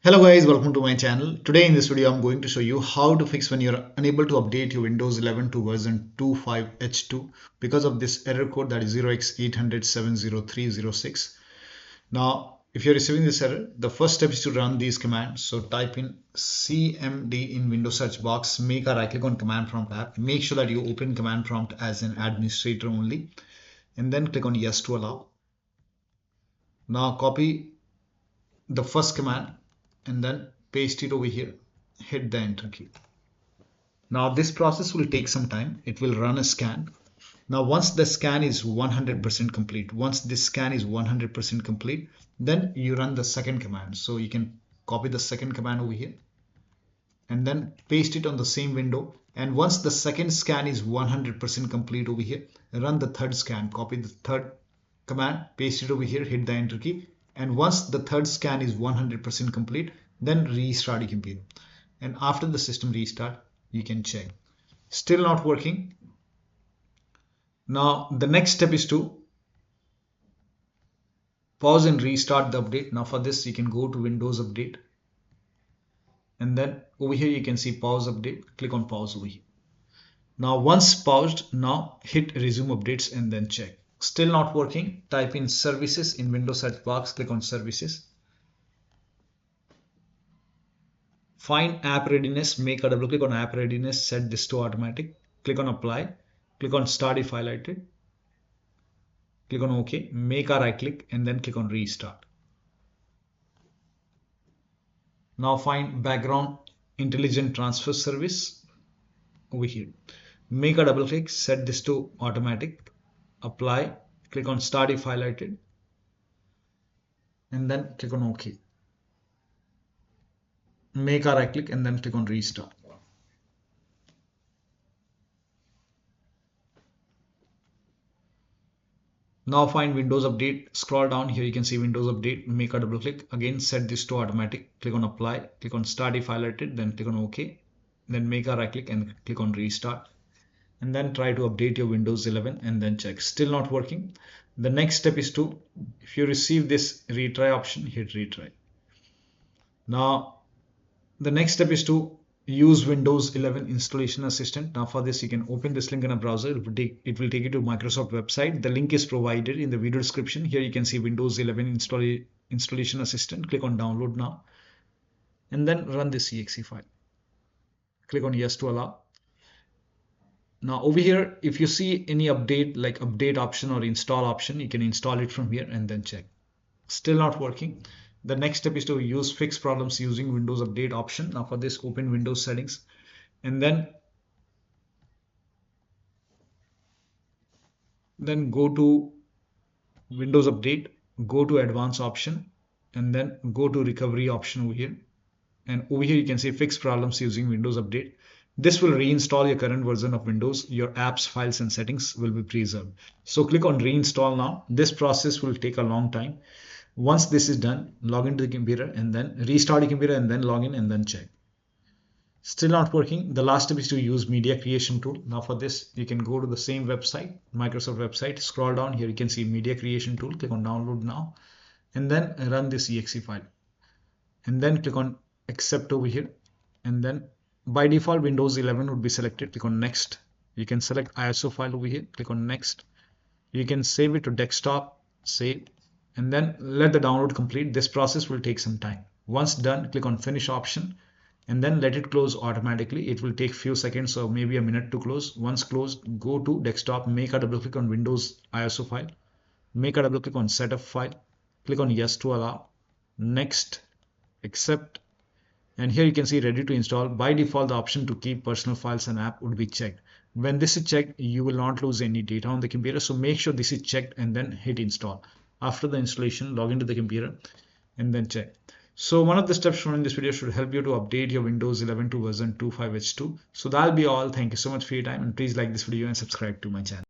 Hello guys, welcome to my channel. Today in this video I'm going to show you how to fix when you're unable to update your Windows 11 to version 25H2 because of this error code that is 0x80070306. Now if you're receiving this error, the first step is to run these commands. So type in cmd in Windows search box, make a right click on command prompt app, make sure that you open command prompt as an administrator only, and then click on yes to allow. Now copy the first command and then paste it over here, hit the enter key. Now this process will take some time. It will run a scan. Now once the scan is 100% complete, then you run the second command. So you can copy the second command over here and then paste it on the same window. And once the second scan is 100% complete over here, run the third scan, copy the third command, paste it over here, hit the enter key. And once the third scan is 100% complete, then restart your computer. And after the system restart, you can check. Still not working. Now the next step is to pause and restart the update. Now for this, you can go to Windows Update. And then over here, you can see pause update. Click on pause over here. Now once paused, now hit resume updates and then check. Still not working. Type in services in Windows search box, click on services. Find app readiness, make a double click on app readiness, set this to automatic. Click on apply, click on start if highlighted. Click on OK, make a right click and then click on restart. Now find background intelligent transfer service over here. Make a double click, set this to automatic. Apply, click on start if highlighted and then click on OK. Make a right click and then click on restart. Now find Windows Update, scroll down here, you can see Windows Update, make a double click, again set this to automatic, click on apply, click on start if highlighted, then click on OK, then make a right click and click on restart. And then try to update your Windows 11 and then check. Still not working. The next step is to, if you receive this retry option, hit retry. Now the next step is to use Windows 11 installation assistant. Now for this, you can open this link in a browser. It will take you to Microsoft website. The link is provided in the video description. Here you can see Windows 11 installation assistant. Click on download now and then run this exe file. Click on yes to allow. Now over here, if you see any update like update option or install option, you can install it from here and then check. Still not working. The next step is to use fix problems using Windows Update option. Now for this, open Windows settings and then go to Windows Update, go to advanced option and then go to recovery option over here. And over here you can see fix problems using Windows Update. This will reinstall your current version of Windows. Your apps, files and settings will be preserved. So click on reinstall now. This process will take a long time. Once this is done, log into the computer and then restart your computer and then log in and then check. Still not working. The last step is to use media creation tool. Now for this, you can go to the same website, Microsoft website, scroll down here. You can see media creation tool, click on download now and then run this exe file and then click on accept over here. And then by default, Windows 11 would be selected. Click on next. You can select ISO file over here. Click on next. You can save it to desktop, save, and then let the download complete. This process will take some time. Once done, click on finish option and then let it close automatically. It will take few seconds or maybe a minute to close. Once closed, go to desktop, make a double click on Windows ISO file, make a double click on setup file, click on yes to allow, next, accept. And here you can see ready to install. By default, the option to keep personal files and app would be checked. When this is checked, you will not lose any data on the computer. So make sure this is checked and then hit install. After the installation, log into the computer and then check. So one of the steps shown in this video should help you to update your Windows 11 to version 25H2. So that'll be all. Thank you so much for your time and please like this video and subscribe to my channel.